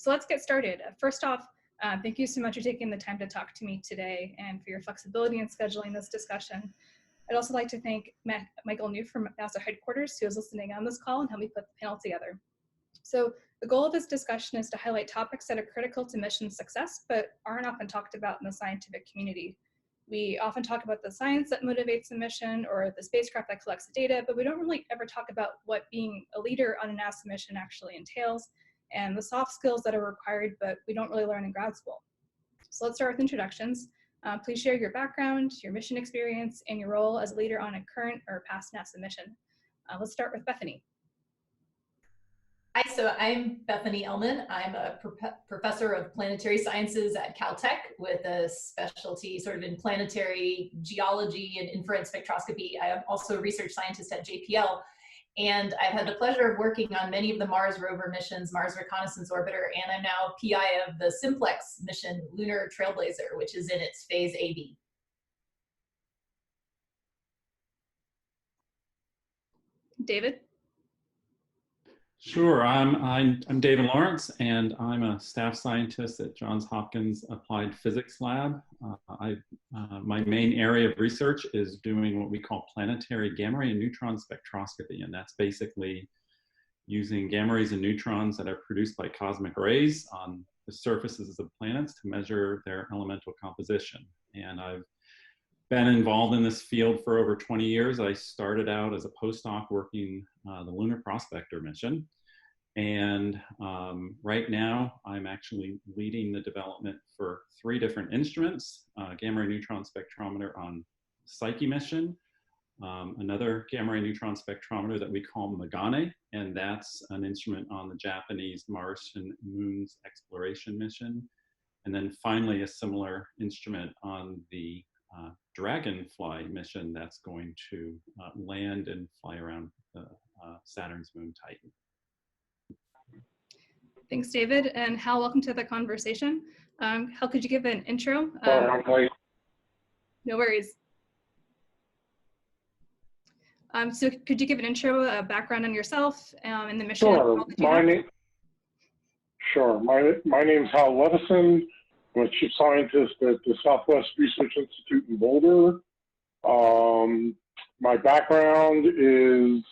So let's get started. First off, thank you so much for taking the time to talk to me today and for your flexibility in scheduling this discussion. I'd also like to thank Michael New from NASA headquarters, who is listening on this call and helped me put the panel together. So the goal of this discussion is to highlight topics that are critical to mission success, but aren't often talked about in the scientific community. We often talk about the science that motivates a mission or the spacecraft that collects the data, but we don't really ever talk about what being a leader on a NASA mission actually entails and the soft skills that are required, but we don't really learn in grad school. So let's start with introductions. Please share your background, your mission experience, and your role as a leader on a current or past NASA mission. Let's start with Bethany. Hi, so I'm Bethany Elmen. I'm a professor of planetary sciences at Caltech with a specialty sort of in planetary geology and infrared spectroscopy. I am also a research scientist at JPL, and I've had the pleasure of working on many of the Mars rover missions, Mars Reconnaissance Orbiter, and I'm now PI of the Simplex mission, Lunar Trailblazer, which is in its phase AB. David? Sure, I'm David Lawrence, and I'm a staff scientist at Johns Hopkins Applied Physics Lab. My main area of research is doing what we call planetary gamma ray and neutron spectroscopy, and that's basically using gamma rays and neutrons that are produced by cosmic rays on the surfaces of planets to measure their elemental composition. And I've been involved in this field for over 20 years. I started out as a postdoc working the Lunar Prospector mission. And right now, I'm actually leading the development for 3 different instruments, gamma ray neutron spectrometer on Psyche mission, another gamma ray neutron spectrometer that we call Megane, and that's an instrument on the Japanese Mars and Moon's exploration mission. And then finally, a similar instrument on the Dragonfly mission that's going to land and fly around Saturn's moon Titan. Thanks, David. And Hal, welcome to the conversation. Hal, could you give an intro? No worries. So could you give an intro, a background on yourself and the mission? Sure. My name's Howell Edison. I'm a chief scientist at the Southwest Research Institute in Boulder. My background is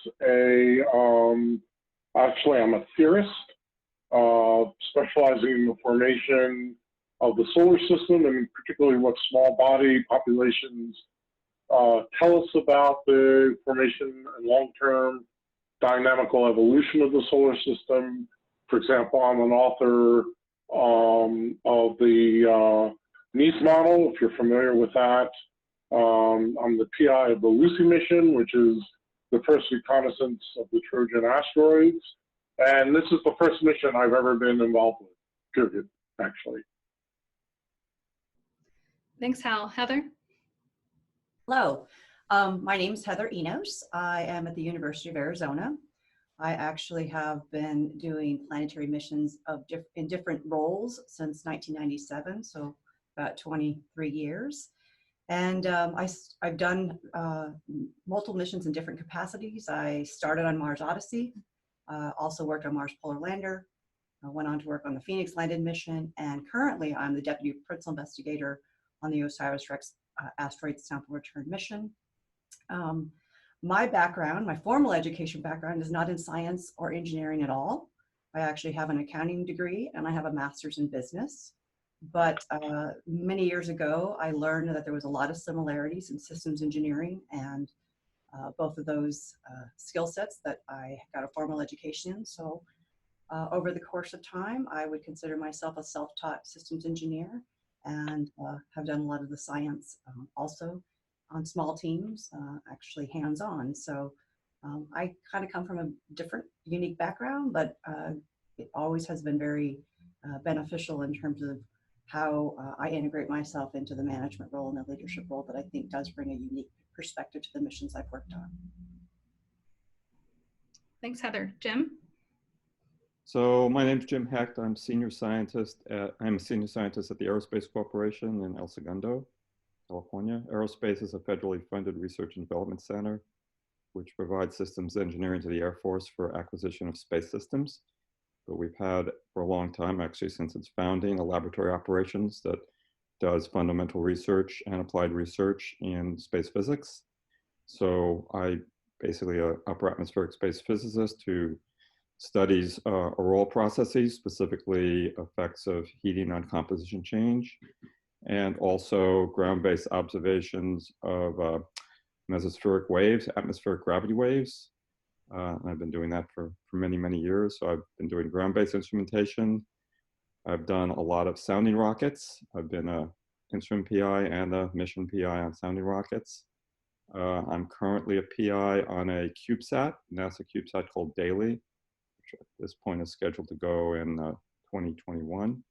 actually I'm a theorist, specializing in the formation of the solar system and particularly what small body populations tell us about the formation and long-term dynamical evolution of the solar system. For example, I'm an author of the Nice model, if you're familiar with that. I'm the PI of the Lucy mission, which is the first reconnaissance of the Trojan asteroids. And this is the first mission I've ever been involved with, period, actually. Thanks, Hal. Heather? Hello, my name is Heather Enos. I am at the University of Arizona. I actually have been doing planetary missions in different roles since 1997, so about 23 years. And I've done multiple missions in different capacities. I started on Mars Odyssey, also worked on Mars Polar Lander, went on to work on the Phoenix landed mission, and currently I'm the deputy principal investigator on the OSIRIS-REx asteroid sample return mission. My background, my formal education background, is not in science or engineering at all. I actually have an accounting degree and I have a master's in business. But many years ago, I learned that there was a lot of similarities in systems engineering, and both of those skill sets that I got a formal education in. So over the course of time, I would consider myself a self-taught systems engineer and have done a lot of the science also on small teams, actually hands-on. So I kind of come from a different, unique background, but it always has been very beneficial in terms of how I integrate myself into the management role and the leadership role that I think does bring a unique perspective to the missions I've worked on. Thanks, Heather. Jim? So my name's Jim Hecht. I'm a senior scientist at the Aerospace Corporation in El Segundo, California. Aerospace is a federally funded research and development center, which provides systems engineering to the Air Force for acquisition of space systems. but we've had for a long time, actually since its founding, a laboratory operations that does fundamental research and applied research in space physics. So I basically an upper atmospheric space physicist who studies auroral processes, specifically effects of heating on composition change, and also ground-based observations of mesospheric waves, atmospheric gravity waves. I've been doing that for many, many years. So I've been doing ground-based instrumentation. I've done a lot of sounding rockets. I've been an instrument PI and a mission PI on sounding rockets. I'm currently a PI on a CubeSat, NASA CubeSat called DAILI, which at this point is scheduled to go in 2021.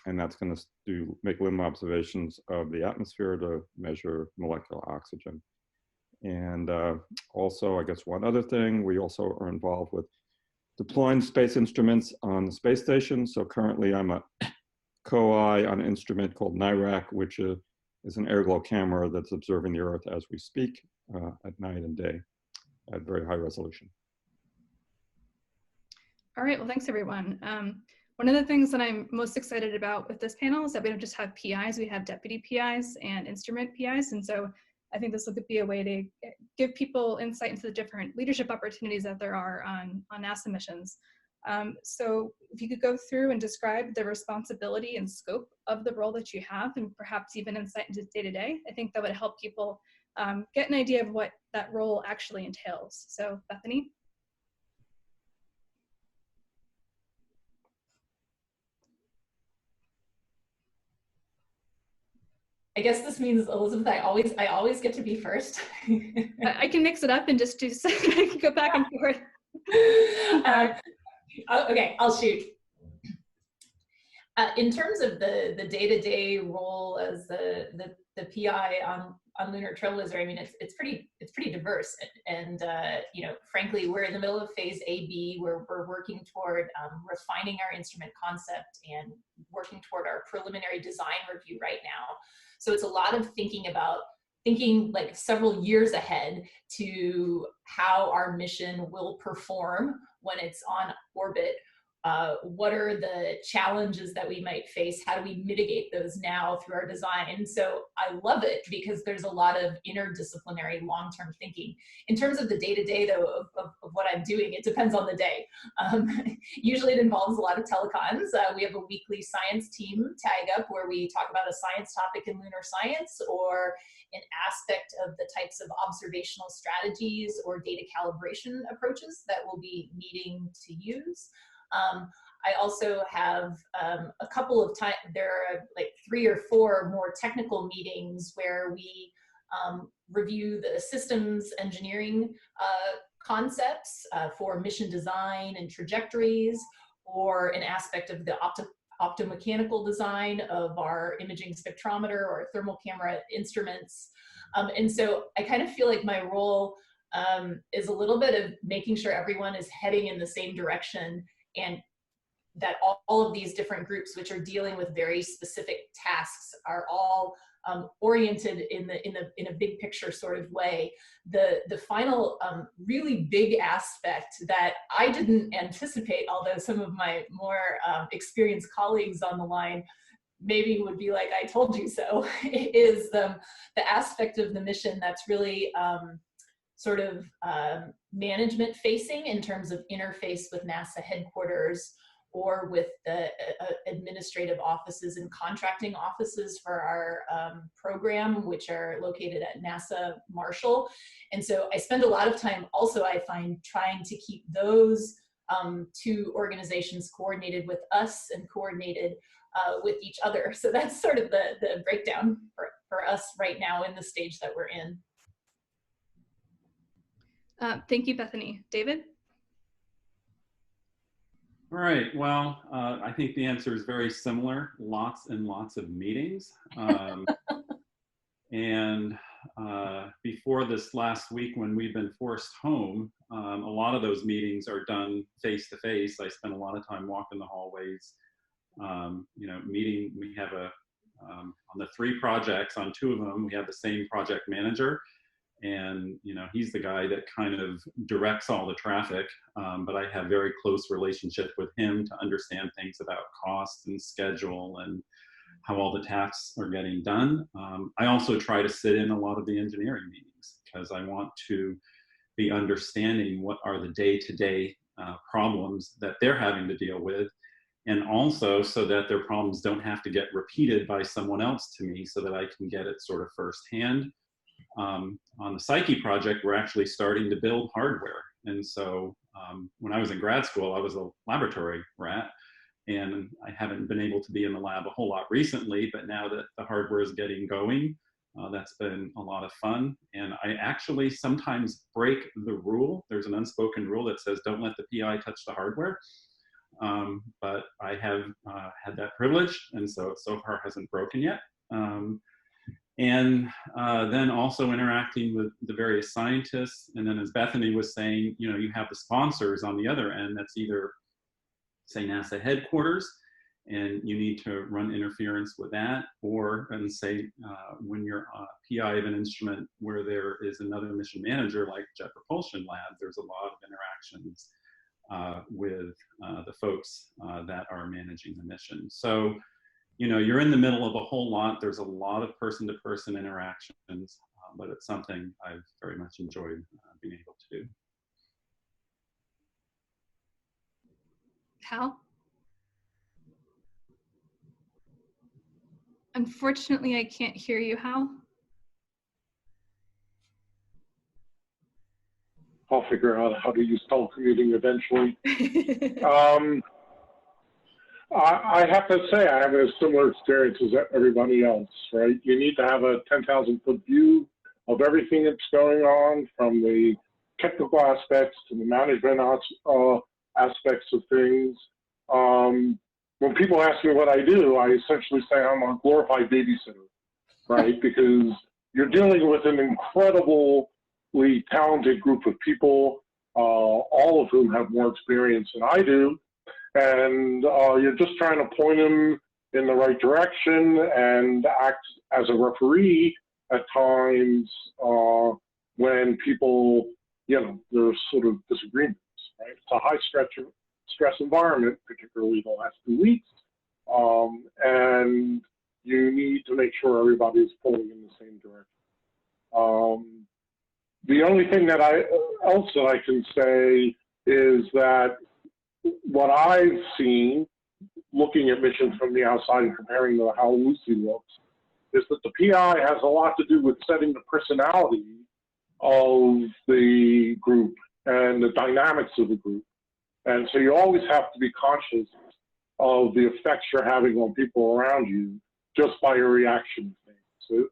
And that's going to make limb observations of the atmosphere to measure molecular oxygen. And also, I guess one other thing, we also are involved with deploying space instruments on the space station. So currently I'm a co-I on an instrument called NIRAC, which is an airglow camera that's observing the Earth as we speak at night and day at very high resolution. All right, well, thanks everyone. One of the things that I'm most excited about with this panel is that we don't just have PIs, we have deputy PIs and instrument PIs. And so I think this will be a way to give people insight into the different leadership opportunities that there are on NASA missions. So if you could go through and describe the responsibility and scope of the role that you have, and perhaps even insight into day-to-day, I think that would help people get an idea of what that role actually entails. So Bethany? I guess this means, Elizabeth, I always get to be first. I can mix it up and just do I can go back and forth. Okay, I'll shoot. In terms of the day-to-day role as the PI on Lunar Trailblazer, I mean, it's pretty diverse, and you know, frankly, we're in the middle of phase AB, where we're working toward refining our instrument concept and working toward our preliminary design review right now. So it's a lot of thinking like several years ahead to how our mission will perform when it's on orbit. What are the challenges that we might face? How do we mitigate those now through our design? And so I love it because there's a lot of interdisciplinary long-term thinking. In terms of the day-to-day though of what I'm doing, it depends on the day. Usually it involves a lot of telecons. We have a weekly science team tag up where we talk about a science topic in lunar science or an aspect of the types of observational strategies or data calibration approaches that we'll be needing to use. I also have a couple of times, there are like 3 or 4 more technical meetings where we review the systems engineering concepts for mission design and trajectories, or an aspect of the optomechanical design of our imaging spectrometer or thermal camera instruments. And so I kind of feel like my role is a little bit of making sure everyone is heading in the same direction, and that all of these different groups, which are dealing with very specific tasks, are all oriented in a big picture sort of way. The final really big aspect that I didn't anticipate, although some of my more experienced colleagues on the line maybe would be like, I told you so, is the aspect of the mission that's really sort of management facing in terms of interface with NASA headquarters or with the administrative offices and contracting offices for our program, which are located at NASA Marshall. And so I spend a lot of time also, I find, trying to keep those 2 organizations coordinated with us and coordinated with each other. So that's sort of the breakdown for us right now in the stage that we're in. Thank you, Bethany. David? All right, well, I think the answer is very similar. Lots and lots of meetings. And before this last week when we've been forced home, a lot of those meetings are done face-to-face. I spend a lot of time walking the hallways, you know, meeting. We have on the 3 projects, on 2 of them, we have the same project manager. And, you know, he's the guy that kind of directs all the traffic, but I have very close relationship with him to understand things about cost and schedule and how all the tasks are getting done. I also try to sit in a lot of the engineering meetings because I want to be understanding what are the day-to-day problems that they're having to deal with, and also so that their problems don't have to get repeated by someone else to me, so that I can get it sort of firsthand. On the Psyche project, we're actually starting to build hardware. And so when I was in grad school, I was a laboratory rat, and I haven't been able to be in the lab a whole lot recently, but now that the hardware is getting going, that's been a lot of fun. And I actually sometimes break the rule. There's an unspoken rule that says don't let the PI touch the hardware. But I have had that privilege, and so it so far hasn't broken yet. And then also interacting with the various scientists. And then as Bethany was saying, you know, you have the sponsors on the other end. That's either, say, NASA headquarters, and you need to run interference with that, or, and say, when you're a PI of an instrument where there is another mission manager like Jet Propulsion Lab, there's a lot of interactions with the folks that are managing the mission. So, you know, you're in the middle of a whole lot. There's a lot of person-to-person interactions, but it's something I've very much enjoyed being able to do. Hal? Unfortunately, I can't hear you, Hal. I'll figure out how to use telecommuting eventually. I have to say, I have a similar experience as everybody else, right? You need to have a 10,000-foot view of everything that's going on, from the technical aspects to the management aspects of things. When people ask me what I do, I essentially say I'm a glorified babysitter, right? Because you're dealing with an incredibly talented group of people, all of whom have more experience than I do. And you're just trying to point them in the right direction and act as a referee at times when people, you know, there's sort of disagreements, right? It's a high stress environment, particularly the last 2 weeks. And you need to make sure everybody is pulling in the same direction. The only thing that else that I can say is that what I've seen, looking at missions from the outside and comparing to how Lucy looks, is that the PI has a lot to do with setting the personality of the group and the dynamics of the group. And so you always have to be conscious of the effects you're having on people around you just by your reaction to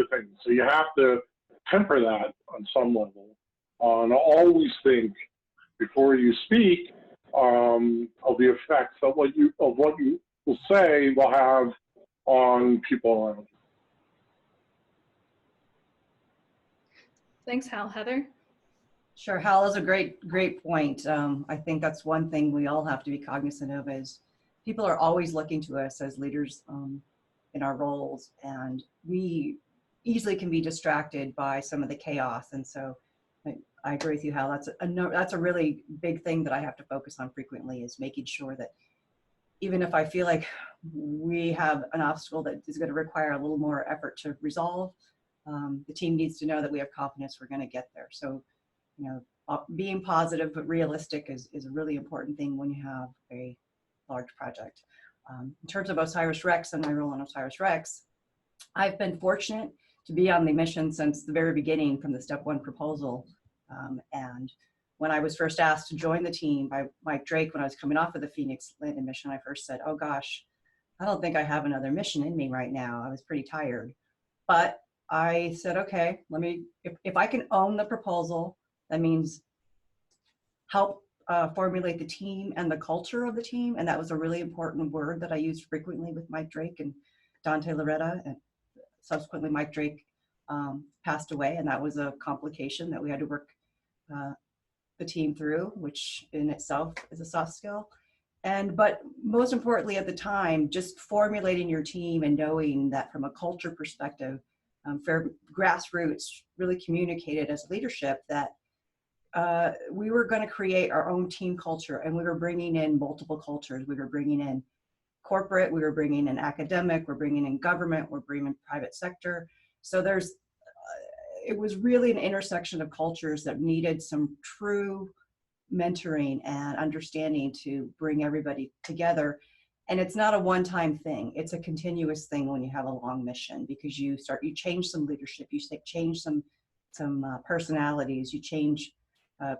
things. So you have to temper that on some level, and always think before you speak of the effects of what you will say will have on people around you. Thanks, Hal. Heather? Sure, Hal is a great point. I think that's one thing we all have to be cognizant of, is people are always looking to us as leaders in our roles, and we easily can be distracted by some of the chaos. And so I agree with you, Hal. That's a really big thing that I have to focus on frequently, is making sure that even if I feel like we have an obstacle that is going to require a little more effort to resolve, the team needs to know that we have confidence we're going to get there. So, you know, being positive but realistic is a really important thing when you have a large project. In terms of OSIRIS-REx and my role in OSIRIS-REx, I've been fortunate to be on the mission since the very beginning, from the step 1 proposal. And when I was first asked to join the team by Mike Drake, when I was coming off of the Phoenix landing mission, I first said, oh gosh, I don't think I have another mission in me right now. I was pretty tired. But I said, okay, if I can own the proposal, that means help formulate the team and the culture of the team. And that was a really important word that I used frequently with Mike Drake and Dante Loretta. And subsequently, Mike Drake passed away, and that was a complication that we had to work the team through, which in itself is a soft skill. But most importantly at the time, just formulating your team and knowing that from a culture perspective, for grassroots, really communicated as leadership that we were going to create our own team culture, and we were bringing in multiple cultures. We were bringing in corporate, we were bringing in academic, we're bringing in government, we're bringing in private sector. So there's, it was really an intersection of cultures that needed some true mentoring and understanding to bring everybody together. And it's not a one-time thing. It's a continuous thing when you have a long mission, because you change some leadership, you change some personalities, you change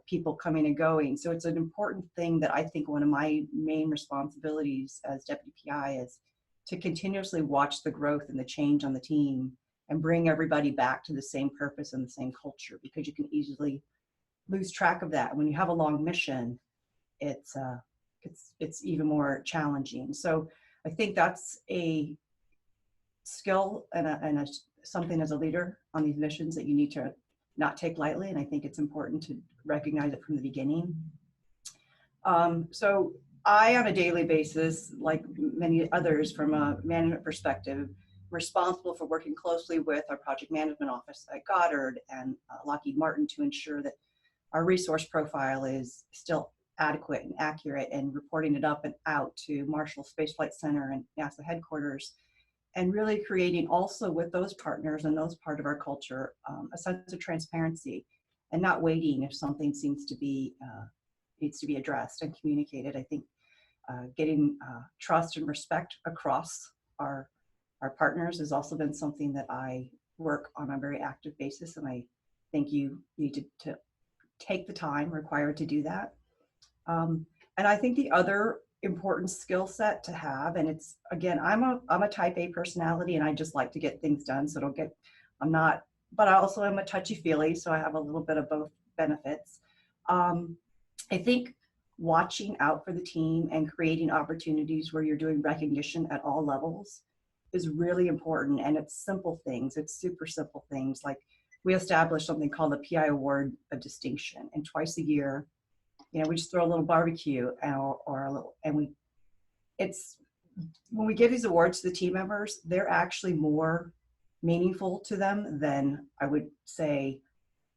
people coming and going. So it's an important thing that I think one of my main responsibilities as deputy PI is to continuously watch the growth and the change on the team and bring everybody back to the same purpose and the same culture, because you can easily lose track of that. When you have a long mission, it's even more challenging. So I think that's a skill and something as a leader on these missions that you need to not take lightly. And I think it's important to recognize it from the beginning. So I, on a daily basis, like many others from a management perspective, responsible for working closely with our project management office at Goddard and Lockheed Martin to ensure that our resource profile is still adequate and accurate, and reporting it up and out to Marshall Space Flight Center and NASA headquarters, and really creating also with those partners and those part of our culture, a sense of transparency and not waiting if something seems to be, needs to be addressed and communicated. I think getting trust and respect across our partners has also been something that I work on a very active basis, and I think you need to take the time required to do that. And I think the other important skill set to have, and it's, again, I'm a type A personality, and I just like to get things done. So but I also am a touchy-feely, so I have a little bit of both benefits. I think watching out for the team and creating opportunities where you're doing recognition at all levels is really important. And it's simple things, it's super simple things. Like, we established something called the PI Award of Distinction, and twice a year, you know, we just throw a little barbecue when we give these awards to the team members, they're actually more meaningful to them than I would say,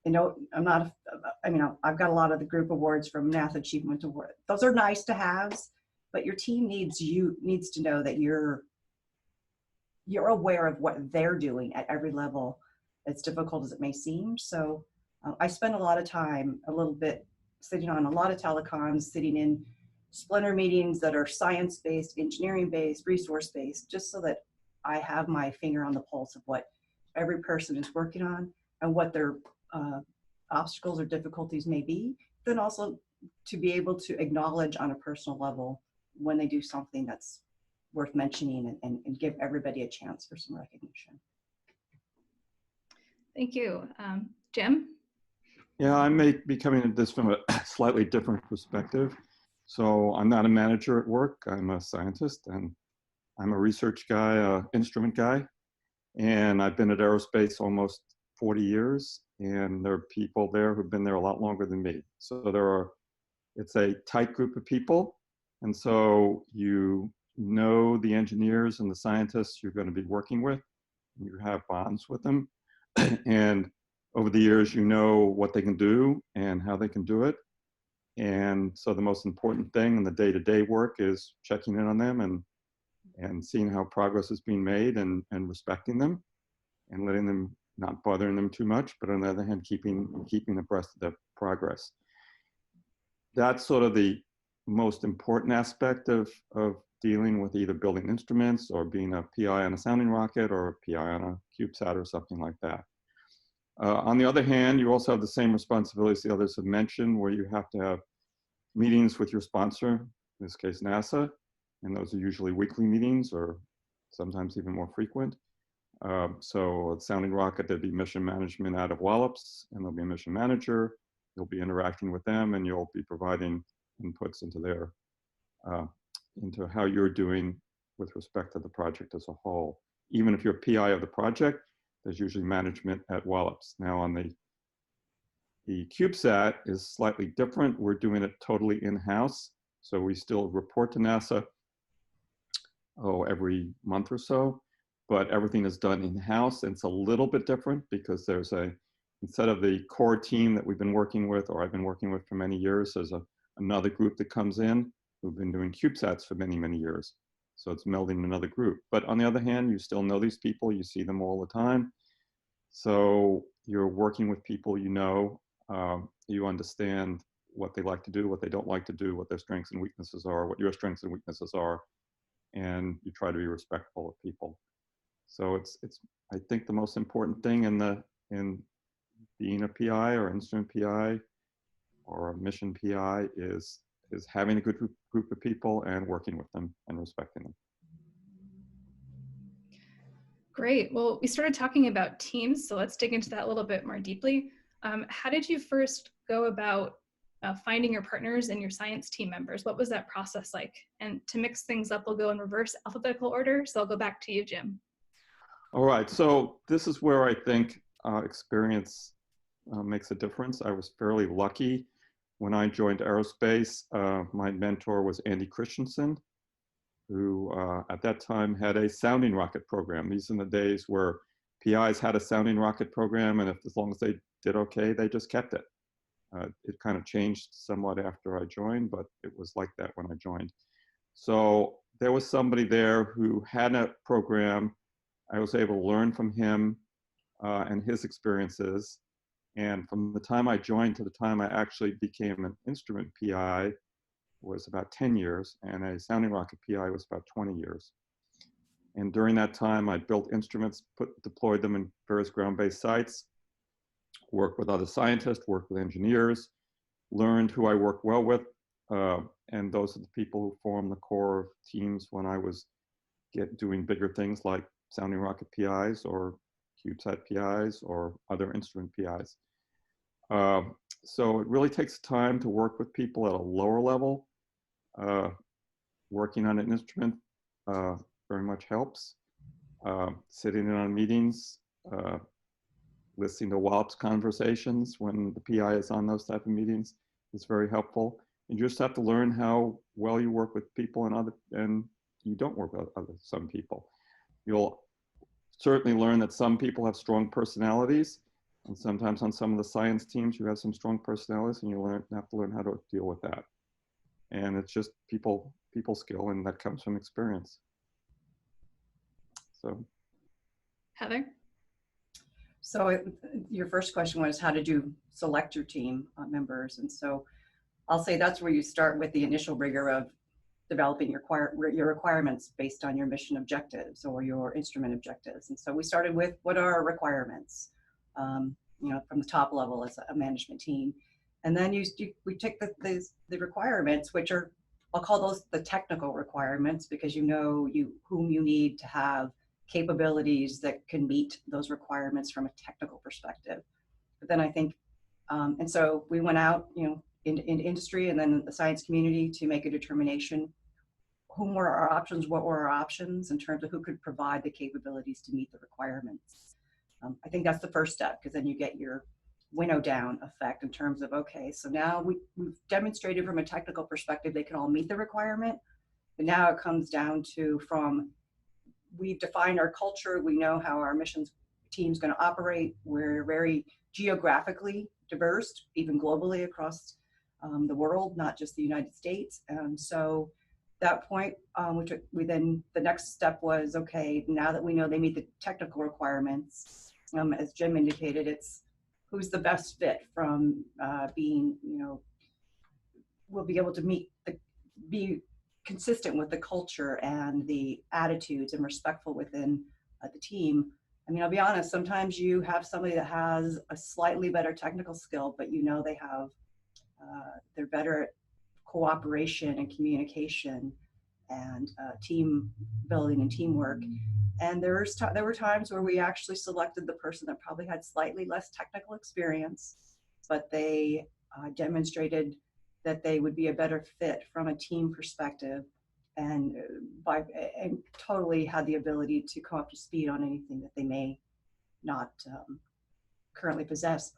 you know, I've got a lot of the group awards from NASA Achievement Award. Those are nice to haves, but your team needs to know that you're aware of what they're doing at every level, as difficult as it may seem. So I spend a lot of time, a little bit, sitting on a lot of telecoms, sitting in splinter meetings that are science-based, engineering-based, resource-based, just so that I have my finger on the pulse of what every person is working on and what their obstacles or difficulties may be. Then also to be able to acknowledge on a personal level when they do something that's worth mentioning, and give everybody a chance for some recognition. Thank you. Jim? Yeah, I may be coming at this from a slightly different perspective. So I'm not a manager at work. I'm a scientist, and I'm a research guy, instrument guy. And I've been at Aerospace almost 40 years, and there are people there who've been there a lot longer than me. So it's a tight group of people. And so you know the engineers and the scientists you're going to be working with, and you have bonds with them. And over the years, you know what they can do and how they can do it. And so the most important thing in the day-to-day work is checking in on them and seeing how progress is being made, and respecting them and letting them, not bothering them too much, but on the other hand, keeping abreast of the progress. That's sort of the most important aspect of dealing with either building instruments or being a PI on a sounding rocket or a PI on a CubeSat or something like that. On the other hand, you also have the same responsibilities the others have mentioned, where you have to have meetings with your sponsor, in this case NASA, and those are usually weekly meetings or sometimes even more frequent. So at sounding rocket, there'd be mission management out of Wallops, and there'll be a mission manager. You'll be interacting with them, and you'll be providing inputs into their into how you're doing with respect to the project as a whole. Even if you're PI of the project, there's usually management at Wallops. Now on the CubeSat is slightly different. We're doing it totally in-house. So we still report to NASA every month or so, but everything is done in-house. And it's a little bit different because there's instead of the core team that we've been working with, or I've been working with for many years, there's another group that comes in who've been doing CubeSats for many, many years. So it's melding another group. But on the other hand, you still know these people, you see them all the time. So you're working with people you know, you understand what they like to do, what they don't like to do, what their strengths and weaknesses are, what your strengths and weaknesses are, and you try to be respectful of people. So it's I think the most important thing in being a PI or instrument PI or a mission PI is having a good group of people and working with them and respecting them. Great. Well, we started talking about teams, so let's dig into that a little bit more deeply. How did you first go about finding your partners and your science team members? What was that process like? And to mix things up, we'll go in reverse alphabetical order. So I'll go back to you, Jim. All right. So this is where I think experience makes a difference. I was fairly lucky when I joined Aerospace. My mentor was Andy Christensen, who at that time had a sounding rocket program. These are the days where PIs had a sounding rocket program, and as long as they did okay, they just kept it. It kind of changed somewhat after I joined, but it was like that when I joined. So there was somebody there who had a program. I was able to learn from him and his experiences. And from the time I joined to the time I actually became an instrument PI was about 10 years, and a sounding rocket PI was about 20 years. And during that time, I built instruments, deployed them in various ground-based sites, worked with other scientists, worked with engineers, learned who I worked well with, and those are the people who formed the core of teams when I was doing bigger things like sounding rocket PIs or CubeSat PIs or other instrument PIs. So it really takes time to work with people at a lower level. Working on an instrument very much helps. Sitting in on meetings, listening to WALP's conversations when the PI is on those type of meetings is very helpful. And you just have to learn how well you work with people and you don't work with some people. You'll certainly learn that some people have strong personalities, and sometimes on some of the science teams you have some strong personalities, and you have to learn how to deal with that. And it's just people skill, and that comes from experience. So, Heather? So your first question was, how did you select your team members? And so I'll say that's where you start with the initial rigor of developing your requirements based on your mission objectives or your instrument objectives. And so we started with, what are our requirements? From the top level as a management team. And then we take the requirements, which are, I'll call those the technical requirements, because you know whom you need to have capabilities that can meet those requirements from a technical perspective. But then I think, and so we went out, in industry and then the science community to make a determination. Whom were our options? What were our options in terms of who could provide the capabilities to meet the requirements? I think that's the first step, because then you get your winnow down effect in terms of, okay, so now we've demonstrated from a technical perspective they can all meet the requirement, but now it comes down to we've defined our culture, we know how our missions team's going to operate, we're very geographically diverse, even globally across the world, not just the United States. And so that point, the next step was, okay, now that we know they meet the technical requirements, as Jim indicated, it's who's the best fit from being, will be able to be consistent with the culture and the attitudes and respectful within the team. I mean, I'll be honest, sometimes you have somebody that has a slightly better technical skill, but they have, they're better at cooperation and communication and team building and teamwork. And there were times where we actually selected the person that probably had slightly less technical experience, but they demonstrated that they would be a better fit from a team perspective, and totally had the ability to come up to speed on anything that they may not currently possess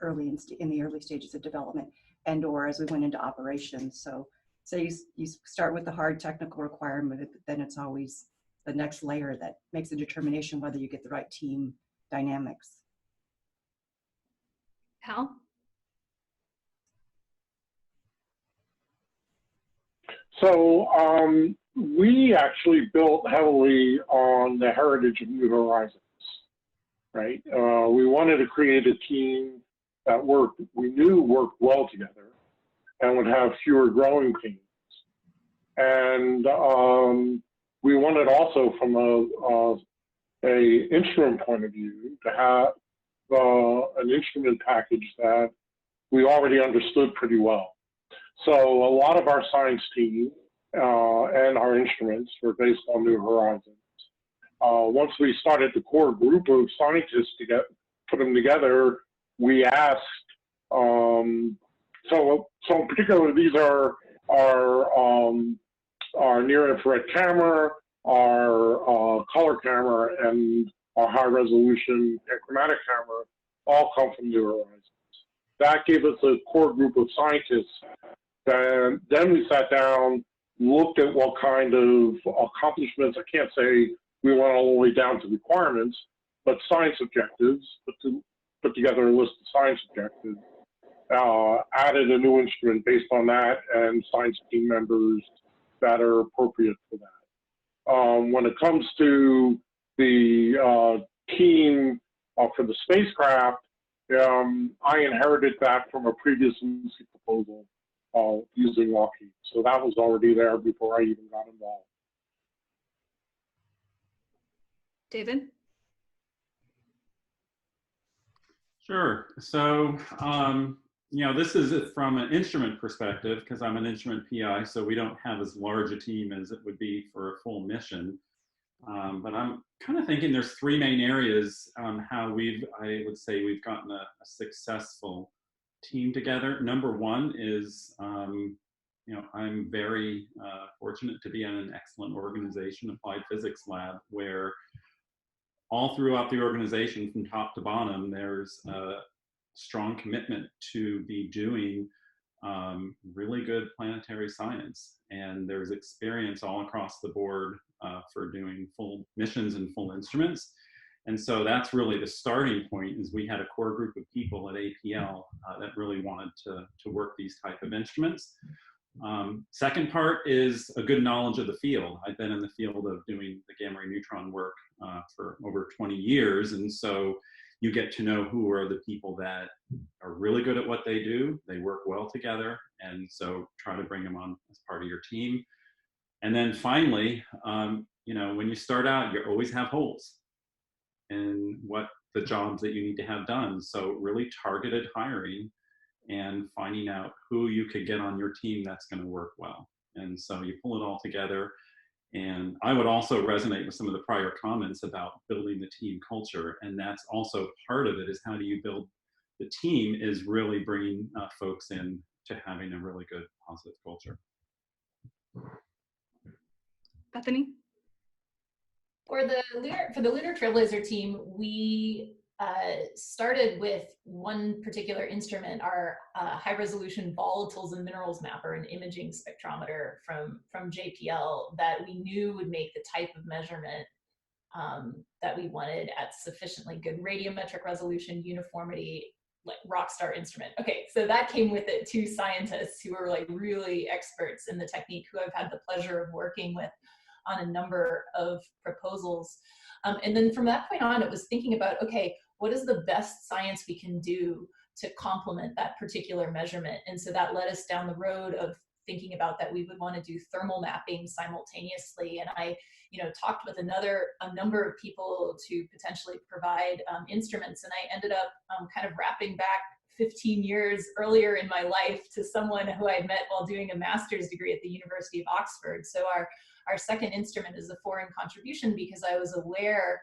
in the early stages of development, and or as we went into operations. So you start with the hard technical requirement, but then it's always the next layer that makes a determination whether you get the right team dynamics. Hal? So we actually built heavily on the heritage of New Horizons, right? We wanted to create a team that we knew worked well together and would have fewer growing pains. And we wanted also from a instrument point of view to have an instrument package that we already understood pretty well. So a lot of our science team and our instruments were based on New Horizons. Once we started the core group of scientists to put them together, we asked, so in particular, these are our near-infrared camera, our color camera, and our high-resolution and chromatic camera all come from New Horizons. That gave us a core group of scientists. And then we sat down, looked at what kind of accomplishments, I can't say we went all the way down to requirements, but science objectives, put together a list of science objectives, added a new instrument based on that, and science team members that are appropriate for that. When it comes to the team for the spacecraft, I inherited that from a previous proposal using Lockheed. So that was already there before I even got involved. David? Sure. So, this is from an instrument perspective, because I'm an instrument PI, so we don't have as large a team as it would be for a full mission. But I'm kind of thinking there's three main areas on how I would say we've gotten a successful team together. Number one is, I'm very fortunate to be in an excellent organization, Applied Physics Lab, where all throughout the organization from top to bottom, there's a strong commitment to be doing really good planetary science. And there's experience all across the board for doing full missions and full instruments. And so that's really the starting point, is we had a core group of people at APL that really wanted to work these type of instruments. Second part is a good knowledge of the field. I've been in the field of doing the gamma ray neutron work for over 20 years. And so you get to know who are the people that are really good at what they do. They work well together. And so try to bring them on as part of your team. And then finally, when you start out, you always have holes in what the jobs that you need to have done. So really targeted hiring and finding out who you could get on your team that's going to work well. And so you pull it all together. And I would also resonate with some of the prior comments about building the team culture. And that's also part of it, is how do you build the team, is really bringing folks in to having a really good positive culture. Bethany? For the Lunar Trailblazer team, we started with one particular instrument, our high-resolution volatiles and minerals mapper, an imaging spectrometer from JPL that we knew would make the type of measurement that we wanted at sufficiently good radiometric resolution, uniformity, like rockstar instrument. Okay, so that came with it two scientists who were like really experts in the technique, who I've had the pleasure of working with on a number of proposals. And then from that point on, it was thinking about, okay, what is the best science we can do to complement that particular measurement? And so that led us down the road of thinking about that we would want to do thermal mapping simultaneously. And I, talked with a number of people to potentially provide instruments. And I ended up kind of wrapping back 15 years earlier in my life to someone who I met while doing a master's degree at the University of Oxford. So our second instrument is a foreign contribution, because I was aware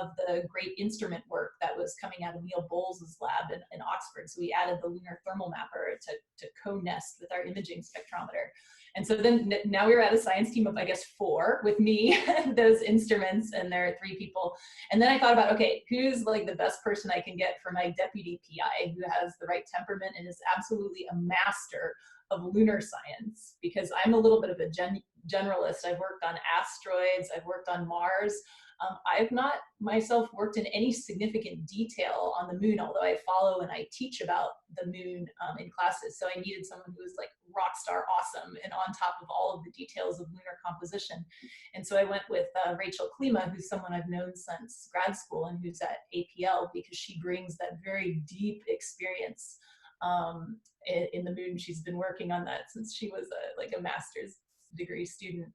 of the great instrument work that was coming out of Neil Bowles' lab in Oxford. So we added the lunar thermal mapper to co-nest with our imaging spectrometer. And so then now we're at a science team of, I guess, 4 with me, those instruments, and there are 3 people. And then I thought about, okay, who's like the best person I can get for my deputy PI, who has the right temperament and is absolutely a master of lunar science, because I'm a little bit of a generalist. I've worked on asteroids, I've worked on Mars. I've not myself worked in any significant detail on the moon, although I follow and I teach about the moon in classes. So I needed someone who was like rock star awesome and on top of all of the details of lunar composition. And so I went with Rachel Klima, who's someone I've known since grad school and who's at APL, because she brings that very deep experience in the moon. She's been working on that since she was like a master's degree student.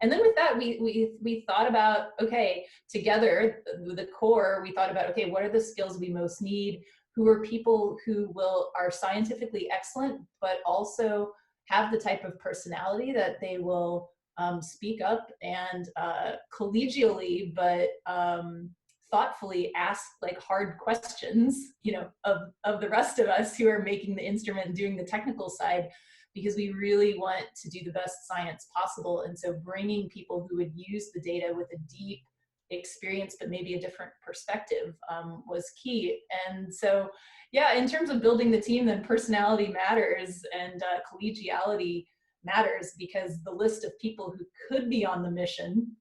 And then with that, we thought about, okay, together with the core, we thought about, okay, what are the skills we most need? Who are people who are scientifically excellent, but also have the type of personality that they will speak up and collegially, but thoughtfully ask like hard questions, you know, of the rest of us who are making the instrument and doing the technical side, because we really want to do the best science possible. And so bringing people who would use the data with a deep experience, but maybe a different perspective was key. And so, yeah, in terms of building the team, then personality matters and collegiality matters, because the list of people who could be on the mission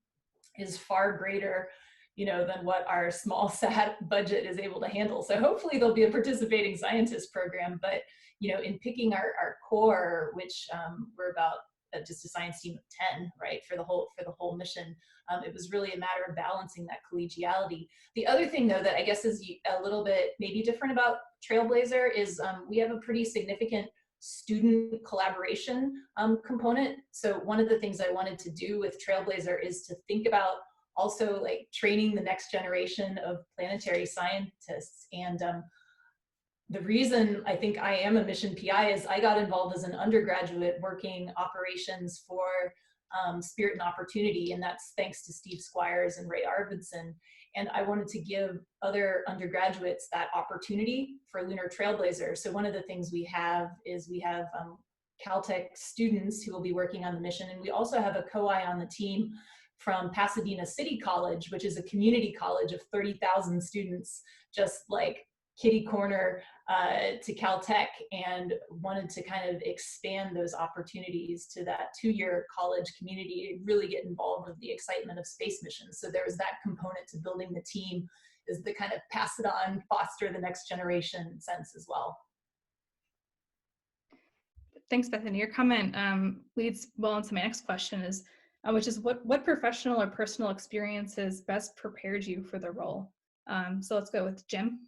is far greater, you know, than what our small SAT budget is able to handle. So hopefully there'll be a participating scientist program, but you know, in picking our core, which we're about just a science team of 10, right, for the whole mission, it was really a matter of balancing that collegiality. The other thing, though, that I guess is a little bit maybe different about Trailblazer is we have a pretty significant student collaboration component. So one of the things I wanted to do with Trailblazer is to think about also like training the next generation of planetary scientists. And the reason I think I am a mission PI is I got involved as an undergraduate working operations for Spirit and Opportunity, and that's thanks to Steve Squires and Ray Arvidsson. And I wanted to give other undergraduates that opportunity for Lunar Trailblazer. So one of the things we have is we have Caltech students who will be working on the mission, and we also have a co-I on the team from Pasadena City College, which is a community college of 30,000 students, just like kitty corner to Caltech, and wanted to kind of expand those opportunities to that 2-year college community to really get involved with the excitement of space missions. So there was that component to building the team, is the kind of pass it on, foster the next generation sense as well. Thanks, Bethany. Your comment leads well into my next question, is which is what professional or personal experiences best prepared you for the role? So let's go with Jim.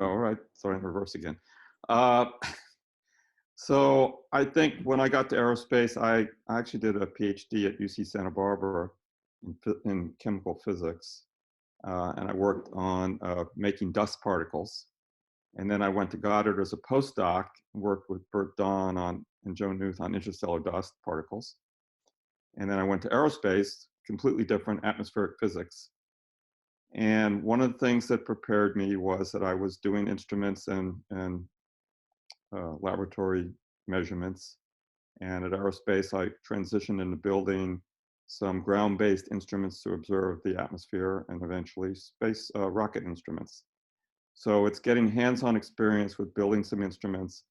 All right, sorry, in reverse again. So I think when I got to aerospace, I actually did a PhD at UC Santa Barbara in chemical physics. And I worked on making dust particles. And then I went to Goddard as a postdoc, worked with Bert Dawn and Joe Newth on interstellar dust particles. And then I went to aerospace, completely different, atmospheric physics. And one of the things that prepared me was that I was doing instruments and laboratory measurements. And at Aerospace, I transitioned into building some ground-based instruments to observe the atmosphere and eventually space rocket instruments. So it's getting hands-on experience with building some instruments,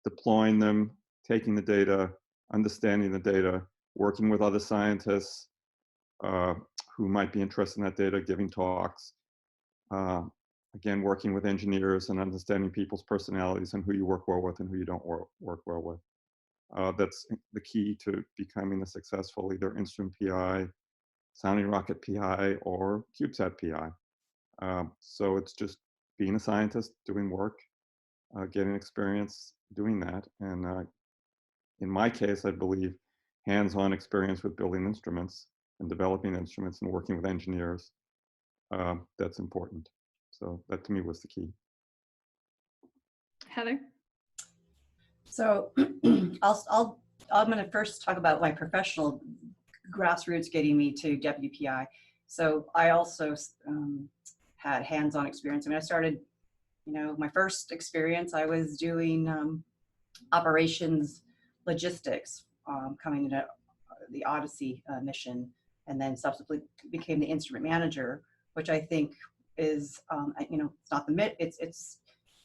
deploying them, taking the data, understanding the data, working with other scientists who might be interested in that data, giving talks. Again, working with engineers and understanding people's personalities and who you work well with and who you don't work well with. That's the key to becoming a successful either instrument PI, sounding rocket PI, or CubeSat PI. So it's just being a scientist, doing work, getting experience doing that. And in my case, I believe hands-on experience with building instruments and developing instruments and working with engineers, that's important. So that to me was the key. Heather? So I'm going to first talk about my professional grassroots getting me to WPI. So I also had hands-on experience. I mean, I started, you know, my first experience, I was doing operations logistics, coming into the Odyssey mission, and then subsequently became the instrument manager, which I think is, you know, it's not the it's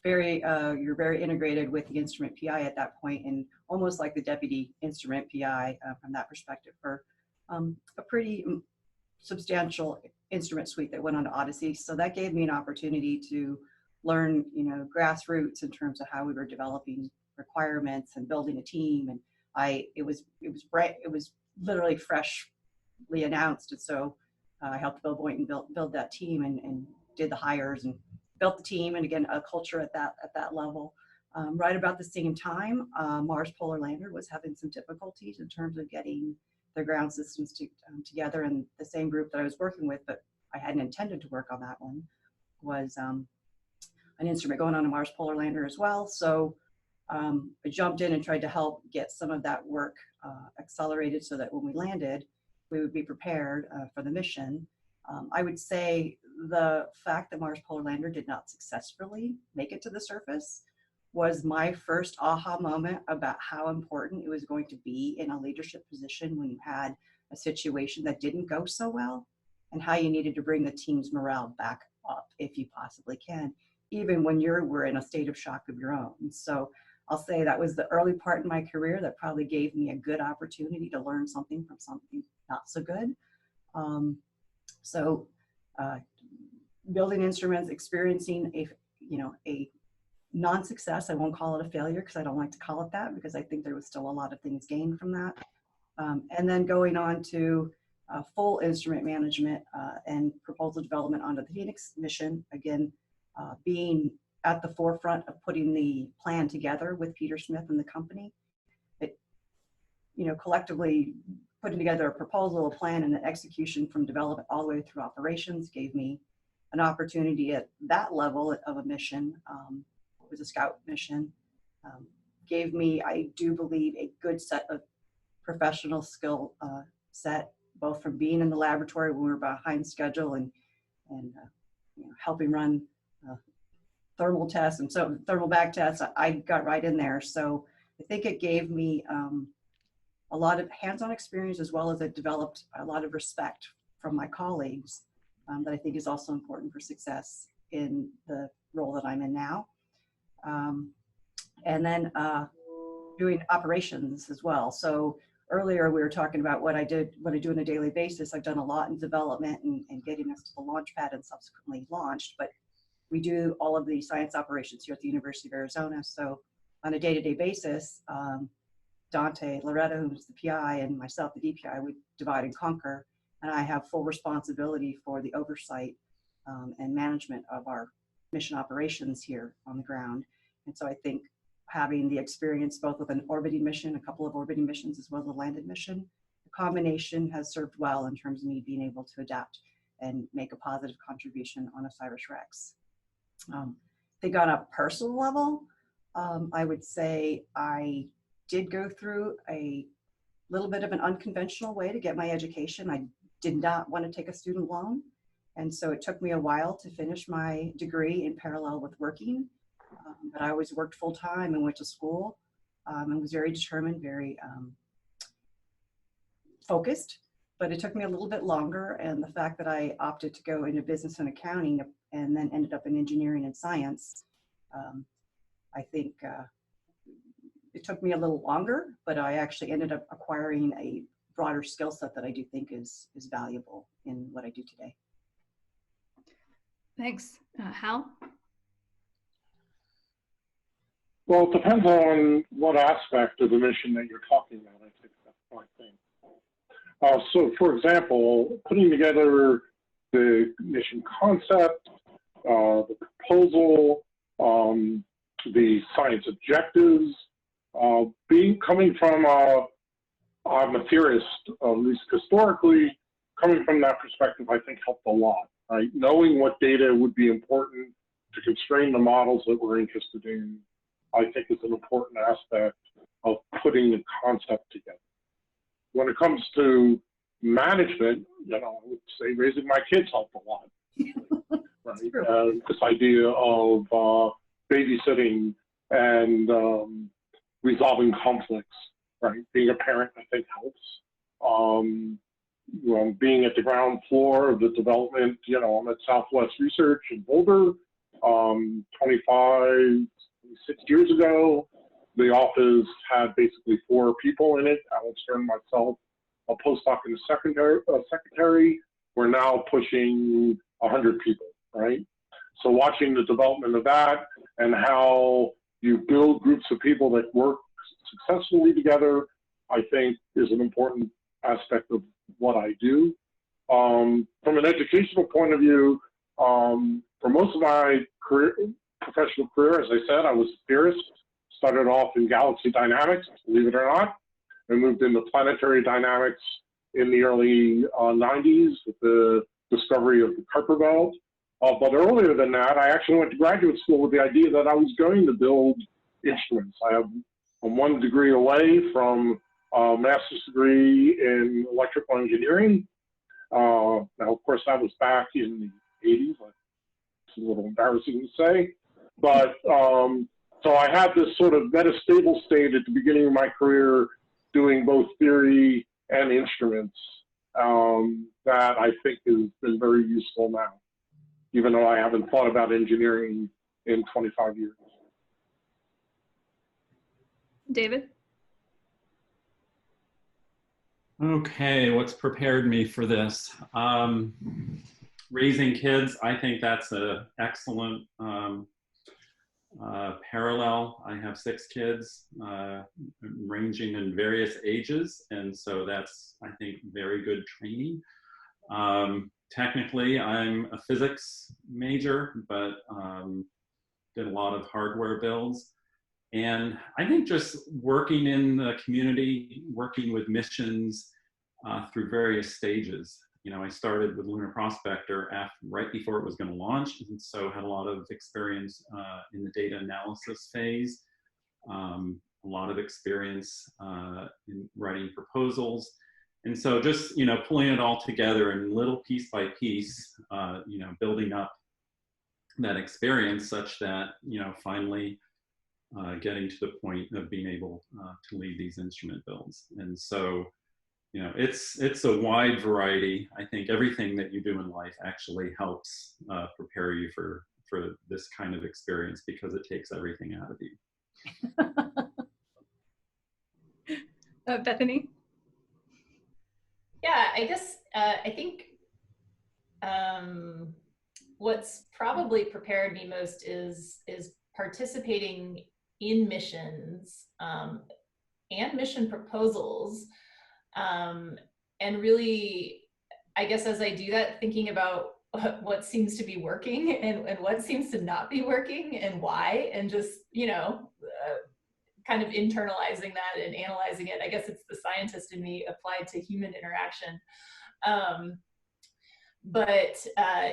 very, you're very integrated with the instrument PI at that point, and almost like the deputy instrument PI from that perspective for a pretty substantial instrument suite that went on to Odyssey. So that gave me an opportunity to learn, you know, grassroots in terms of how we were developing requirements and building a team. And it was literally freshly announced. And so I helped Bill Boynton build that team and did the hires and built the team. And again, a culture at that level. Right about the same time, Mars Polar Lander was having some difficulties in terms of getting their ground systems together. And the same group that I was working with, but I hadn't intended to work on that one, was an instrument going on a Mars Polar Lander as well. So I jumped in and tried to help get some of that work accelerated so that when we landed, we would be prepared for the mission. I would say the fact that Mars Polar Lander did not successfully make it to the surface was my first aha moment about how important it was going to be in a leadership position when you had a situation that didn't go so well, and how you needed to bring the team's morale back up if you possibly can, even when we're in a state of shock of your own. So I'll say that was the early part in my career that probably gave me a good opportunity to learn something from something not so good. Building instruments, experiencing a non-success. I won't call it a failure because I don't like to call it that, because I think there was still a lot of things gained from that. And then going on to full instrument management and proposal development onto the Phoenix mission, again, being at the forefront of putting the plan together with Peter Smith and the company. It, collectively putting together a proposal, a plan, and an execution from development all the way through operations gave me an opportunity at that level of a mission. It was a scout mission. Gave me, I do believe, a good set of professional skill set, both from being in the laboratory when we were behind schedule and helping run thermal tests and so thermal back tests. I got right in there. So I think it gave me a lot of hands-on experience, as well as it developed a lot of respect from my colleagues that I think is also important for success in the role that I'm in now. And then doing operations as well. So earlier we were talking about what I do on a daily basis. I've done a lot in development and getting us to the launch pad and subsequently launched, but we do all of the science operations here at the University of Arizona. So on a day-to-day basis, Dante, Loretta, who's the PI, and myself, the DPI, we divide and conquer, and I have full responsibility for the oversight and management of our mission operations here on the ground. And so I think having the experience both with an orbiting mission, a couple of orbiting missions, as well as a landed mission, the combination has served well in terms of me being able to adapt and make a positive contribution on OSIRIS-REx. I think on a personal level, I would say I did go through a little bit of an unconventional way to get my education. I did not want to take a student loan. And so it took me a while to finish my degree in parallel with working. But I always worked full time and went to school and was very determined, very focused. But it took me a little bit longer. And the fact that I opted to go into business and accounting and then ended up in engineering and science, I think it took me a little longer, but I actually ended up acquiring a broader skill set that I do think is valuable in what I do today. Thanks. Hal? Well, it depends on what aspect of the mission that you're talking about. I think that's my thing. So, for example, putting together the mission concept, the proposal, the science objectives, coming from I'm a theorist, at least historically, coming from that perspective, I think helped a lot. Right? Knowing what data would be important to constrain the models that we're interested in, I think is an important aspect of putting the concept together. When it comes to management, I would say raising my kids helped a lot. Right? This idea of babysitting and resolving conflicts, right? Being a parent, I think, helps. Being at the ground floor of the development, I'm at Southwest Research in Boulder, 26 years ago. the office had basically 4 people in it, Alan Stern, myself, a postdoc and a secretary. We're now pushing 100 people, right? So watching the development of that and how you build groups of people that work successfully together, I think is an important aspect of what I do. From an educational point of view, for most of my professional career, as I said, I was a theorist. Started off in galaxy dynamics, believe it or not, and moved into planetary dynamics in the early 90s with the discovery of the Kuiper Belt. But earlier than that, I actually went to graduate school with the idea that I was going to build instruments. I'm 1 degree away from a master's degree in electrical engineering. Now, of course, that was back in the 80s. It's a little embarrassing to say. But so I had this sort of metastable state at the beginning of my career doing both theory and instruments that I think has been very useful now, even though I haven't thought about engineering in 25 years. David? Okay, what's prepared me for this? Raising kids, I think that's an excellent parallel. I have 6 kids ranging in various ages, and so that's, I think, very good training. Technically, I'm a physics major, but did a lot of hardware builds. And I think just working in the community, working with missions through various stages. You know, I started with Lunar Prospector right before it was going to launch, and so had a lot of experience in the data analysis phase, a lot of experience in writing proposals. And so just, you know, pulling it all together and little piece by piece, you know, building up that experience such that, you know, finally getting to the point of being able to lead these instrument builds. And so, you know, it's a wide variety. I think everything that you do in life actually helps prepare you for this kind of experience because it takes everything out of you. Bethany? Yeah, I guess I think what's probably prepared me most is participating in missions and mission proposals, and really, I guess as I do that, thinking about what seems to be working and what seems to not be working and why, and just, you know, kind of internalizing that and analyzing it. I guess it's the scientist in me applied to human interaction.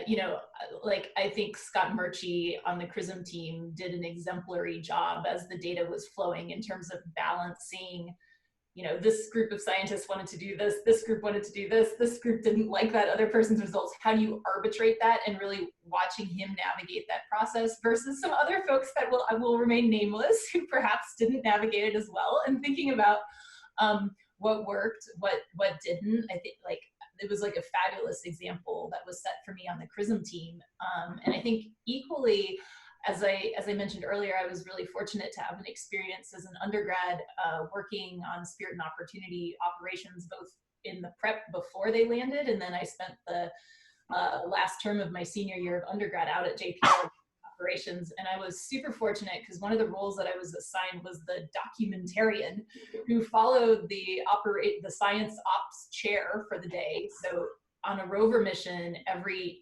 You know, like I think Scott Murchie on the CRISM team did an exemplary job as the data was flowing in terms of balancing, you know, this group of scientists wanted to do this group wanted to do this group didn't like that other person's results. How do you arbitrate that? And really watching him navigate that process versus some other folks that will remain nameless who perhaps didn't navigate it as well, and thinking about what worked, what didn't. I think like it was like a fabulous example that was set for me on the CRISM team. And I think equally, as I mentioned earlier, I was really fortunate to have an experience as an undergrad working on Spirit and Opportunity operations, both in the prep before they landed, and then I spent the last term of my senior year of undergrad out at JPL operations. And I was super fortunate because one of the roles that I was assigned was the documentarian who followed the science ops chair for the day. So on a rover mission, every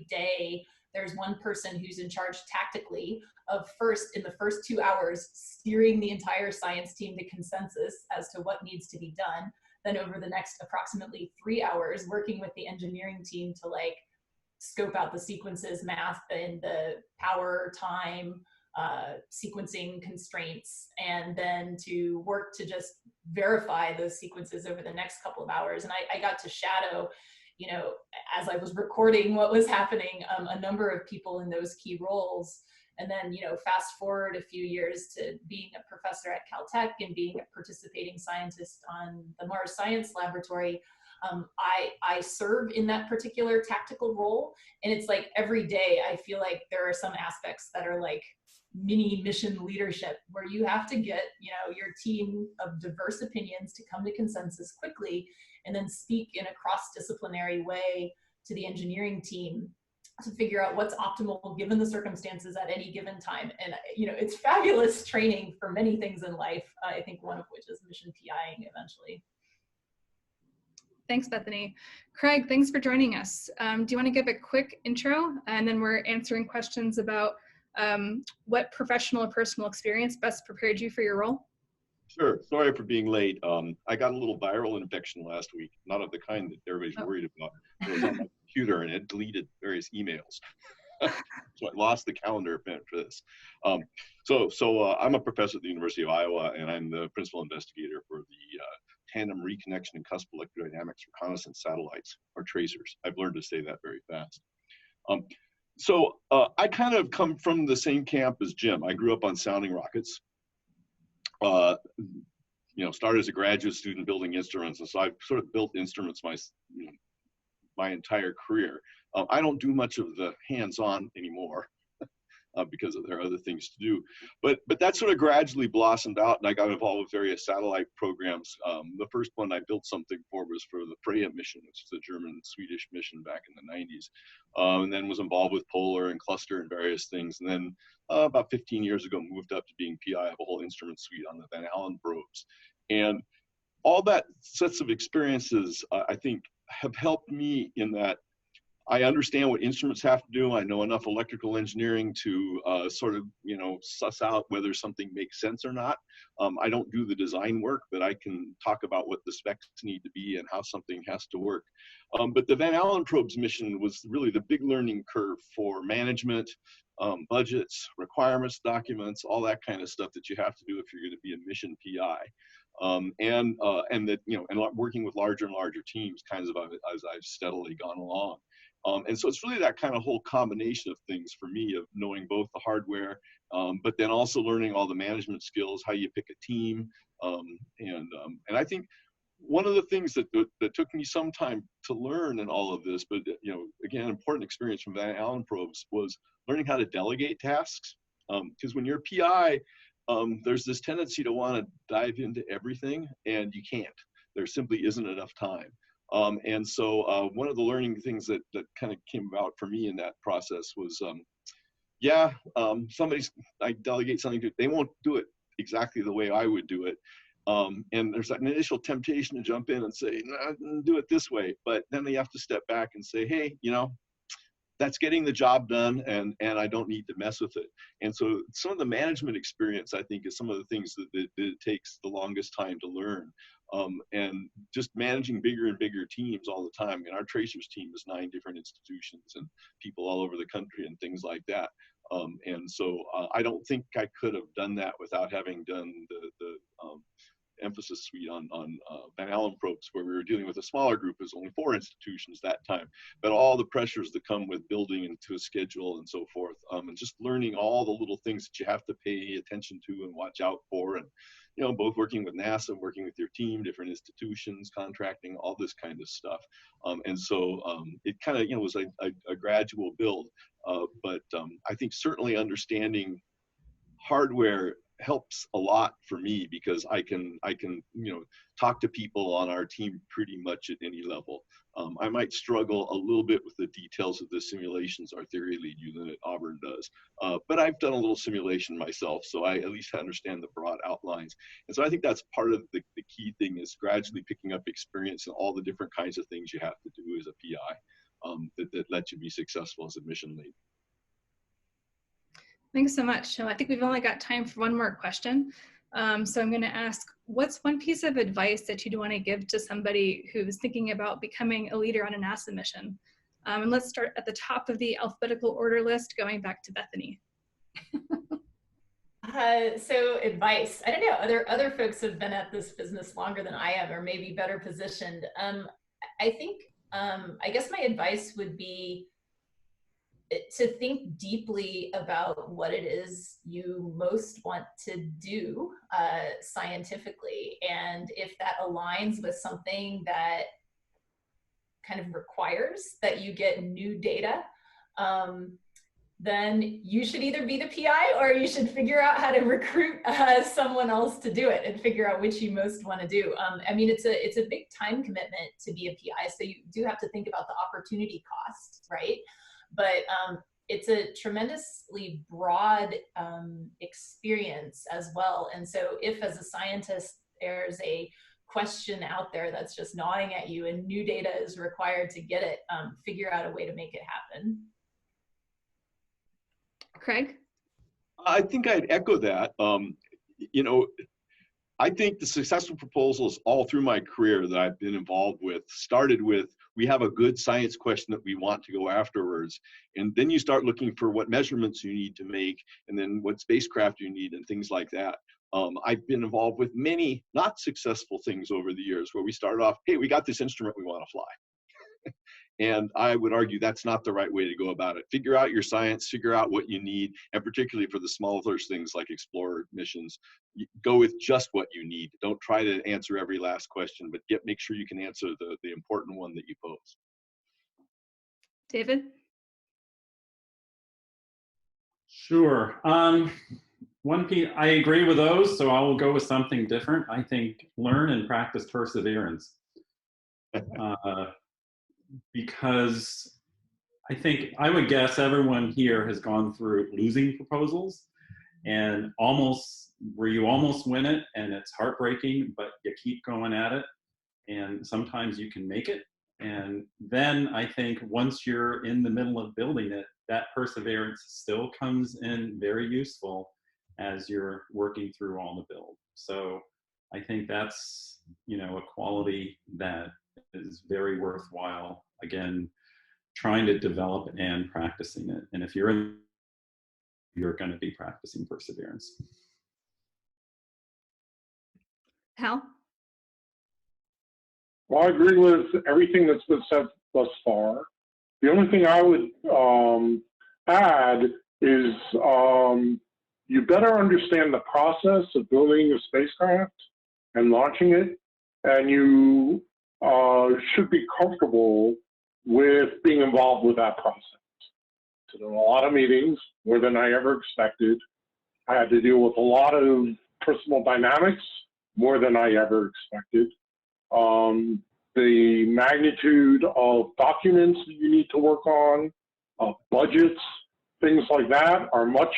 day, there's one person who's in charge tactically of in the first 2 hours, steering the entire science team to consensus as to what needs to be done. Then over the next approximately 3 hours, working with the engineering team to like scope out the sequences, math, and the power, time, sequencing constraints, and then to work to just verify those sequences over the next couple of hours. And I got to shadow, you know, as I was recording what was happening, a number of people in those key roles. And then, you know, fast forward a few years to being a professor at Caltech and being a participating scientist on the Mars Science Laboratory. I serve in that particular tactical role. And it's like every day I feel like there are some aspects that are like mini mission leadership, where you have to get, you know, your team of diverse opinions to come to consensus quickly, and then speak in a cross-disciplinary way to the engineering team to figure out what's optimal given the circumstances at any given time. And, you know, it's fabulous training for many things in life, I think one of which is mission PIing eventually. Thanks, Bethany. Craig, thanks for joining us. Do you want to give a quick intro, and then we're answering questions about what professional or personal experience best prepared you for your role? Sure. Sorry for being late. I got a little viral infection last week, not of the kind that everybody's worried about. It was on my computer and it deleted various emails. So I lost the calendar event for this. I'm a professor at the University of Iowa, and I'm the principal investigator for the Tandem Reconnection and Cusp Electrodynamics Reconnaissance Satellites, or tracers. I've learned to say that very fast. I kind of come from the same camp as Jim. I grew up on sounding rockets. You know, started as a graduate student building instruments, and so I've sort of built instruments my entire career. I don't do much of the hands-on anymore because there are other things to do, but that sort of gradually blossomed out, and I got involved with various satellite programs. The first one I built something for was for the Freya mission, which is a German-Swedish mission back in the 90s, and then was involved with Polar and Cluster and various things, and then about 15 years ago moved up to being PI of a whole instrument suite on the Van Allen probes. And all that sets of experiences, I think, have helped me in that I understand what instruments have to do. I know enough electrical engineering to sort of, you know, suss out whether something makes sense or not. I don't do the design work, but I can talk about what the specs need to be and how something has to work. But the Van Allen probes mission was really the big learning curve for management, budgets, requirements, documents, all that kind of stuff that you have to do if you're going to be a mission PI. And that, you know, and working with larger and larger teams kinds of as I've steadily gone along. And so it's really that kind of whole combination of things for me, of knowing both the hardware, but then also learning all the management skills, how you pick a team. And I think one of the things that took me some time to learn in all of this, but, you know, again, important experience from Van Allen probes, was learning how to delegate tasks. Because when you're a PI, there's this tendency to want to dive into everything, and you can't. There simply isn't enough time. And so one of the learning things that kind of came about for me in that process was, I delegate something to, they won't do it exactly the way I would do it. And there's an initial temptation to jump in and say, no, do it this way. But then they have to step back and say, hey, you know, that's getting the job done, and I don't need to mess with it. And so some of the management experience, I think, is some of the things that it takes the longest time to learn. And just managing bigger and bigger teams all the time. I mean, our tracers team is 9 different institutions and people all over the country and things like that. And so I don't think I could have done that without having done the emphasis suite on Van Allen probes, where we were dealing with a smaller group. There's only 4 institutions that time, but all the pressures that come with building into a schedule and so forth, and just learning all the little things that you have to pay attention to and watch out for, and, you know, both working with NASA, working with your team, different institutions, contracting, all this kind of stuff. And so it kind of, you know, was a gradual build, but I think certainly understanding hardware helps a lot for me, because I can, you know, talk to people on our team pretty much at any level. I might struggle a little bit with the details of the simulations our theory lead unit at Auburn does, but I've done a little simulation myself, so I at least understand the broad outlines. And so I think that's part of the key thing, is gradually picking up experience in all the different kinds of things you have to do as a PI that let you be successful as a mission lead. Thanks so much. So I think we've only got time for one more question. So I'm going to ask, what's one piece of advice that you'd want to give to somebody who's thinking about becoming a leader on a NASA mission? And let's start at the top of the alphabetical order list, going back to Bethany. So advice, I don't know, other folks have been at this business longer than I have, or maybe better positioned. I think, I guess my advice would be to think deeply about what it is you most want to do scientifically. And if that aligns with something that kind of requires that you get new data, then you should either be the PI or you should figure out how to recruit someone else to do it and figure out which you most want to do. I mean, it's a big time commitment to be a PI, so you do have to think about the opportunity cost, right? But it's a tremendously broad experience as well. And so if as a scientist, there's a question out there that's just gnawing at you and new data is required to get it, figure out a way to make it happen. Craig? I think I'd echo that. You know, I think the successful proposals all through my career that I've been involved with started with, we have a good science question that we want to go afterwards. And then you start looking for what measurements you need to make, and then what spacecraft you need and things like that. I've been involved with many not successful things over the years where we started off, hey, we got this instrument we want to fly. And I would argue that's not the right way to go about it. Figure out your science, figure out what you need, and particularly for the smaller things like explorer missions, go with just what you need. Don't try to answer every last question, but make sure you can answer the important one that you pose. David? Sure. One piece, I agree with those, so I will go with something different. I think learn and practice perseverance. Because I think, I would guess everyone here has gone through losing proposals and where you almost win it and it's heartbreaking, but you keep going at it and sometimes you can make it. And then I think once you're in the middle of building it, that perseverance still comes in very useful as you're working through all the build. So I think that's, you know, a quality that is very worthwhile, again, trying to develop and practicing it. And if you're going to be practicing perseverance. Hal? Well, I agree with everything that's been said thus far. The only thing I would add is you better understand the process of building a spacecraft and launching it, and you should be comfortable with being involved with that process. So there were a lot of meetings, more than I ever expected. I had to deal with a lot of personal dynamics, more than I ever expected. The magnitude of documents that you need to work on, budgets, things like that are much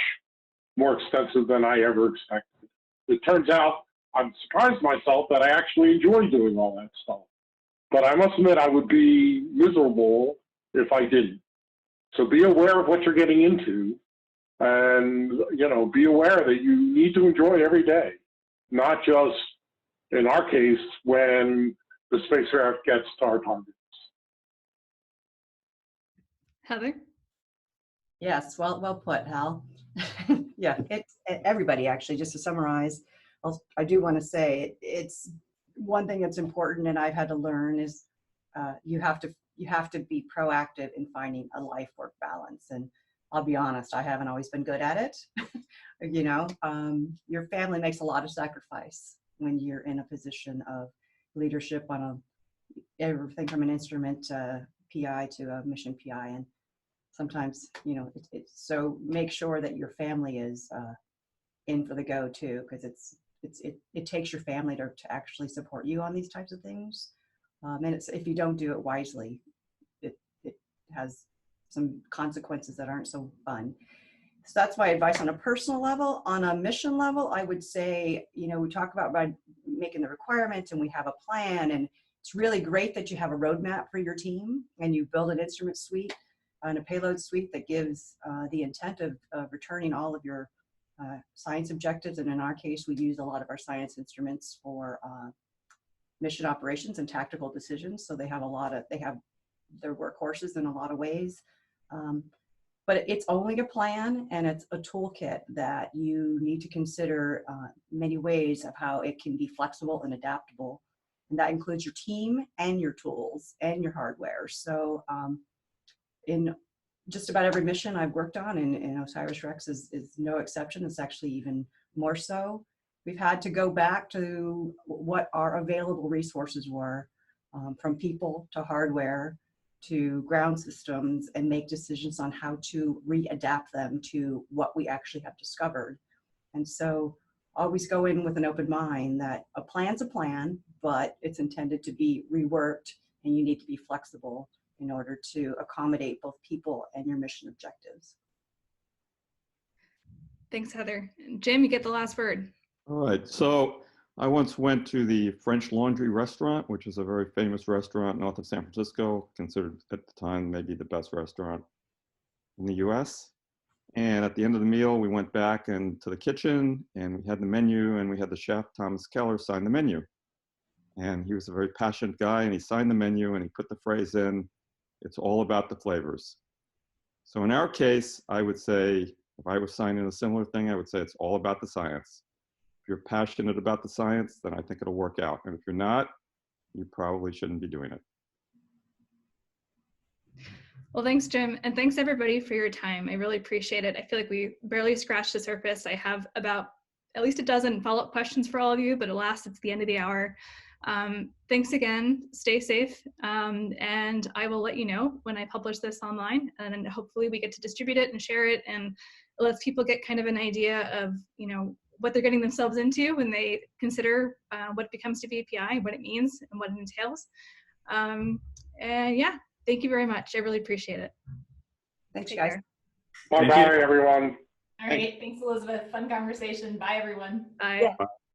more extensive than I ever expected. It turns out I'm surprised myself that I actually enjoy doing all that stuff. But I must admit I would be miserable if I didn't. So be aware of what you're getting into, and you know, be aware that you need to enjoy every day, not just, in our case, when the spacecraft gets to our targets. Heather? Yes, well put, Hal. Yeah, it's everybody actually, just to summarize, I do want to say it's one thing that's important and I've had to learn is you have to be proactive in finding a life-work balance. And I'll be honest, I haven't always been good at it. You know, your family makes a lot of sacrifice when you're in a position of leadership on everything from an instrument PI to a mission PI. And sometimes, you know, so make sure that your family is in for the go too, because it takes your family to actually support you on these types of things. And if you don't do it wisely, it has some consequences that aren't so fun. So that's my advice on a personal level. On a mission level, I would say, you know, we talk about making the requirements and we have a plan, and it's really great that you have a roadmap for your team and you build an instrument suite and a payload suite that gives the intent of returning all of your science objectives. And in our case, we use a lot of our science instruments for mission operations and tactical decisions. So they have their workhorses in a lot of ways. But it's only a plan and it's a toolkit that you need to consider many ways of how it can be flexible and adaptable. And that includes your team and your tools and your hardware. So in just about every mission I've worked on, and OSIRIS-REx is no exception. It's actually even more so. We've had to go back to what our available resources were, from people to hardware, to ground systems and make decisions on how to readapt them to what we actually have discovered. And so always go in with an open mind that a plan's a plan, but it's intended to be reworked, and you need to be flexible in order to accommodate both people and your mission objectives. Thanks, Heather. Jim, you get the last word. All right, so I once went to the French Laundry restaurant, which is a very famous restaurant north of San Francisco, considered at the time maybe the best restaurant in the US. And at the end of the meal, we went back into the kitchen and we had the menu, and we had the chef, Thomas Keller, sign the menu. And he was a very passionate guy, and he signed the menu and he put the phrase in, "It's all about the flavors." So in our case, I would say, if I was signing a similar thing, I would say it's all about the science. If you're passionate about the science, then I think it'll work out. And if you're not, you probably shouldn't be doing it. Well, thanks, Jim. And thanks everybody for your time. I really appreciate it. I feel like we barely scratched the surface. I have about at least a dozen follow-up questions for all of you, but alas, it's the end of the hour. Thanks again, stay safe, and I will let you know when I publish this online, and hopefully we get to distribute it and share it, and it lets people get kind of an idea of, you know, what they're getting themselves into when they consider what becomes to be API, what it means, and what it entails. And yeah, thank you very much. I really appreciate it. Thanks, Take guys. care. Bye-bye, everyone. All right, thanks, Elizabeth. Fun conversation. Bye, everyone. Bye. Yeah.